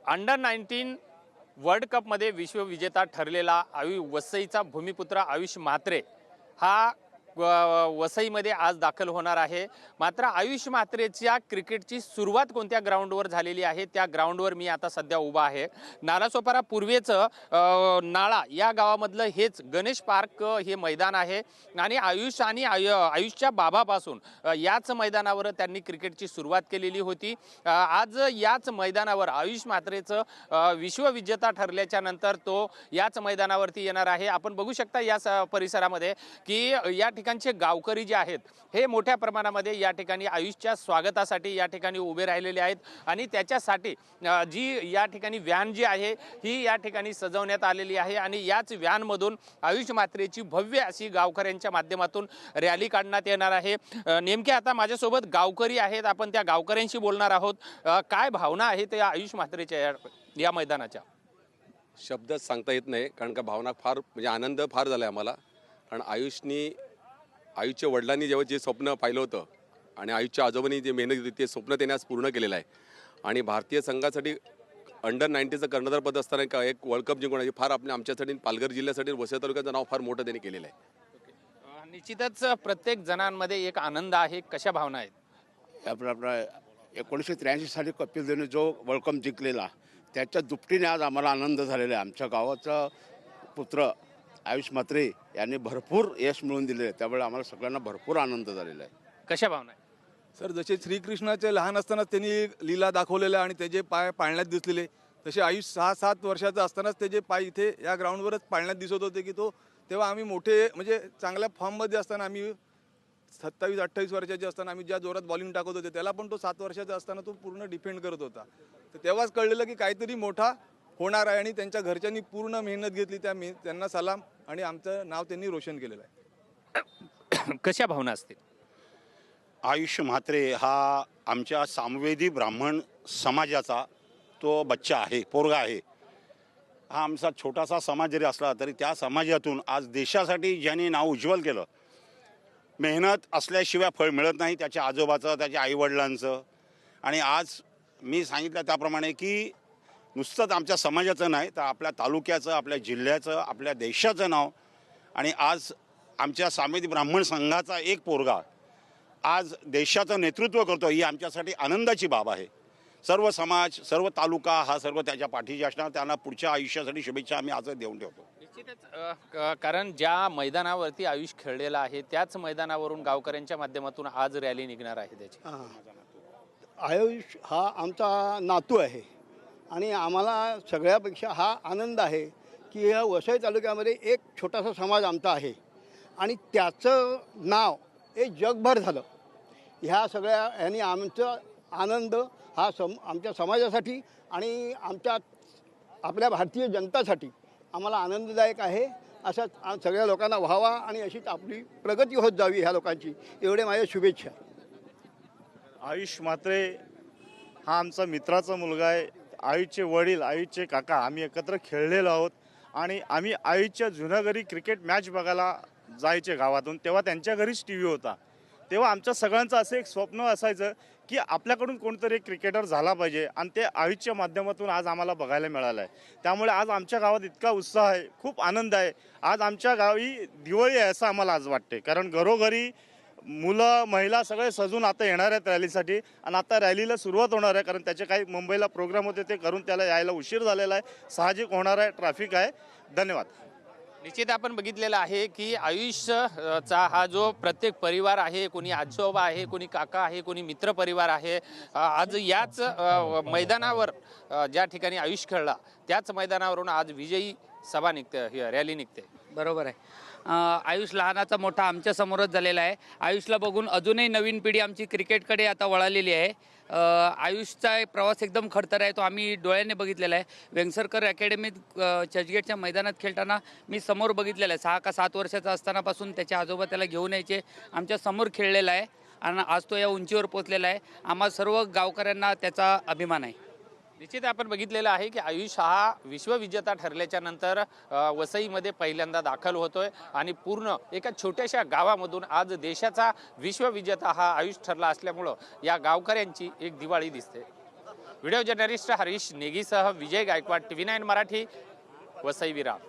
Under-19 world कपमध्ये विश्वविजेता ठरलेला वसईचा भूमिपुत्र आयुष म्हात्रे हा वसईमध्ये आज दाखल होणार आहे। मात्र आयुष म्हात्रेच्या क्रिकेटची सुरुवात कोणत्या ग्राउंडवर झालेली आहे त्या ग्राउंडवर मी आता सध्या उभा आहे। नालासोपारा पूर्वेचं नाळा या गावामधलं हेच गणेश पार्क हे मैदान आहे आणि आयुषच्या बाबापासून याच मैदानावर त्यांनी क्रिकेटची सुरुवात केलेली होती। आज याच मैदानावर आयुष म्हात्रेचं विश्वविजेता ठरल्याच्या नंतर तो याच मैदानावरती येणार आहे। आपण बघू शकता या परिसरामध्ये की या ठिकाणचे गावकरी जे आहेत हे मोठ्या प्रमाणामध्ये या ठिकाणी आयुषच्या स्वागतासाठी या ठिकाणी उभे राहिलेले आहेत आणि त्याच्यासाठी जी या ठिकाणी व्हॅन जी आहे ही या ठिकाणी सजवण्यात आलेली आहे आणि याच व्हॅनमधून आयुष म्हात्रेची भव्य अशी गावकऱ्यांच्या माध्यमातून रॅली काढण्यात येणार आहे। नेमके आता माझ्यासोबत गावकरी आहेत, आपण त्या गावकऱ्यांशी बोलणार आहोत। काय भावना आहे त्या आयुष म्हात्रेच्या या मैदानाच्या? शब्द सांगता येत नाही, कारण का भावना फार म्हणजे आनंद फार झाला आहे आम्हाला। कारण आयुषच्या वडिलांनी जेव्हा जे स्वप्न पाहिलं होतं आणि आयुषच्या आजोबांनी जे मेहनत केली ते स्वप्न त्यांनी आज पूर्ण केलेलं आहे आणि भारतीय संघासाठी अंडर-19चं कर्णधारपद असताना एक वर्ल्ड कप जिंकण्याची फार आमच्यासाठी पालघर जिल्ह्यासाठी वसई तालुक्याचं नाव फार मोठं त्यांनी केलेलं आहे। निश्चितच प्रत्येक जणांमध्ये एक आनंद आहे, कशा भावना आहेत? आपला 1983 साली कपिल देवने जो वर्ल्ड कप जिंकलेला त्याच्या दुपटीने आज आम्हाला आनंद झालेला आहे। आमच्या गावाचा पुत्र आयुष म्हात्रे यांनी भरपूर यश मिळवून दिले, त्यामुळे आम्हाला सगळ्यांना भरपूर आनंद झालेला आहे। कशा भावना आहे? सर, जसे श्रीकृष्णाचे लहान असतानाच त्यांनी लीला दाखवलेल्या आणि त्याचे पाय पाळण्यात दिसलेले, तसे आयुष 6-7 वर्षाचा असतानाच त्याचे पाय इथे या ग्राउंडवरच पाळण्यात दिसत होते की तेव्हा आम्ही मोठे म्हणजे चांगल्या फॉर्ममध्ये असताना आम्ही 27-28 वर्षाचे असताना आम्ही ज्या जोरात बॉलिंग टाकत होते त्याला पण तो 7 वर्षाचा असताना तो पूर्ण डिफेंड करत होता। तर तेव्हाच कळलेलं की काहीतरी मोठा होणार आहे आणि त्यांच्या घरच्यांनी पूर्ण मेहनत घेतली, त्यांना सलाम आणि आमचं नाव त्यांनी रोशन केलेलं आहे। कशा भावना असतील? आयुष म्हात्रे हा आमच्या सामवेदी ब्राह्मण समाजाचा तो बच्चा आहे, पोरगा आहे। हा आमचा छोटासा समाज जरी असला तरी त्या समाजातून आज देशासाठी ज्यांनी नाव उज्ज्वल केलं, मेहनत असल्याशिवाय फळ मिळत नाही, त्याच्या आजोबाचं, त्याच्या आईवडिलांचं। आणि आज मी सांगितलं त्याप्रमाणे की नुसतंच आमच्या समाजाचं नाही तर आपल्या तालुक्याचं, आपल्या जिल्ह्याचं, आपल्या देशाचं नाव आणि आज आमच्या सामेदी ब्राह्मण संघाचा एक पोरगा आज देशाचं नेतृत्व करतो ही आमच्यासाठी आनंदाची बाब आहे। सर्व समाज, सर्व तालुका हा सर्व त्याच्या पाठीशी असणार, त्यांना पुढच्या आयुष्यासाठी शुभेच्छा आम्ही आज देऊन ठेवतो। निश्चितच कारण ज्या मैदानावरती आयुष खेळलेला आहे त्याच मैदानावरून गावकऱ्यांच्या माध्यमातून आज रॅली निघणार आहे त्याची। आयुष हा आमचा नातू आहे आणि आम्हाला सगळ्यापेक्षा हा आनंद आहे की या वसई तालुक्यामध्ये एक छोटासा समाज आमचा आहे आणि त्याचं नाव हे जगभर झालं। ह्या सगळ्या ह्यांनी आमचा आनंद हा आमच्या समाजासाठी आणि आपल्या भारतीय जनतासाठी आम्हाला आनंददायक आहे। असा सगळ्या लोकांना व्हावा आणि अशीच आपली प्रगती होत जावी ह्या लोकांची, एवढे माझ्या शुभेच्छा। आयुष म्हात्रे हा आमचा मित्राचा मुलगा आहे। आयुषचे वडील, आयुषचे काका आम्ही एकत्र खेळलेलो आहोत आणि आम्ही आयुषच्या जुन्या घरी क्रिकेट मॅच बघायला जायचे गावातून, तेव्हा त्यांच्या घरीच टी व्ही होता। तेव्हा आमच्या सगळ्यांचं असं एक स्वप्न असायचं की आपल्याकडून कोणतरी एक क्रिकेटर झाला पाहिजे आणि ते आयुषच्या माध्यमातून आज आम्हाला बघायला मिळालं आहे। त्यामुळे आज आमच्या गावात इतका उत्साह आहे, खूप आनंद आहे। आज आमच्या गावी दिवाळी आहे असं आम्हाला आज वाटते, कारण घरोघरी मुलं महिला सगळे सजून आता येणार आहेत रॅलीसाठी आणि आता रॅलीला सुरुवात होणार आहे, कारण त्याचे काही मुंबईला प्रोग्राम होते ते करून त्याला यायला उशीर झालेला आहे, साहजिक होणार आहे, ट्रॅफिक आहे। धन्यवाद। निश्चित आपण बघितलेलं आहे की आयुषचा हा जो प्रत्येक परिवार आहे, कोणी आजोबा आहे, कोणी काका आहे, कोणी मित्र परिवार आहे, आज याच मैदानावर ज्या ठिकाणी आयुष खेळला त्याच मैदानावरून आज विजयी सभा निघते, रॅली निघते। बरोबर आहे। आयुष लहानाचा मोठा आमच्या समोरच झालेला आहे। आयुषला बघून अजूनही नवीन पिढी आमची क्रिकेटकडे आता वळालेली आहे। आयुषचा प्रवास एकदम खडतर आहे, तो आम्ही डोळ्याने बघितलेला आहे। वेंगसरकर अकॅडमीत चर्चगेटच्या मैदानात खेळताना मी समोर बघितलेलं आहे। 6 का 7 वर्षाचा असतानापासून त्याच्या आजोबा त्याला घेऊन यायचे, आमच्या समोर खेळलेला आहे आणि आज तो या उंचीवर पोचलेला आहे। आम्हा सर्व गावकऱ्यांना त्याचा अभिमान आहे। निश्चित आपण बघितलेलं आहे की आयुष हा विश्वविजेता ठरल्याच्या नंतर वसईमध्ये पहिल्यांदा दाखल होतोय आणि पूर्ण एका छोट्याशा गावामधून आज देशाचा विश्वविजेता हा आयुष ठरला असल्यामुळं या गावकऱ्यांची एक दिवाळी दिसते। व्हिडिओ जर्नलिस्ट हरीश नेगीसह विजय गायकवाड, TV9 मराठी, वसई विरार.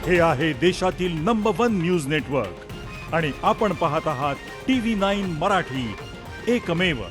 हे आहे देशातील नंबर 1 न्यूज नेटवर्क आणि आपण पाहत आहात TV9 मराठी, एकमेव.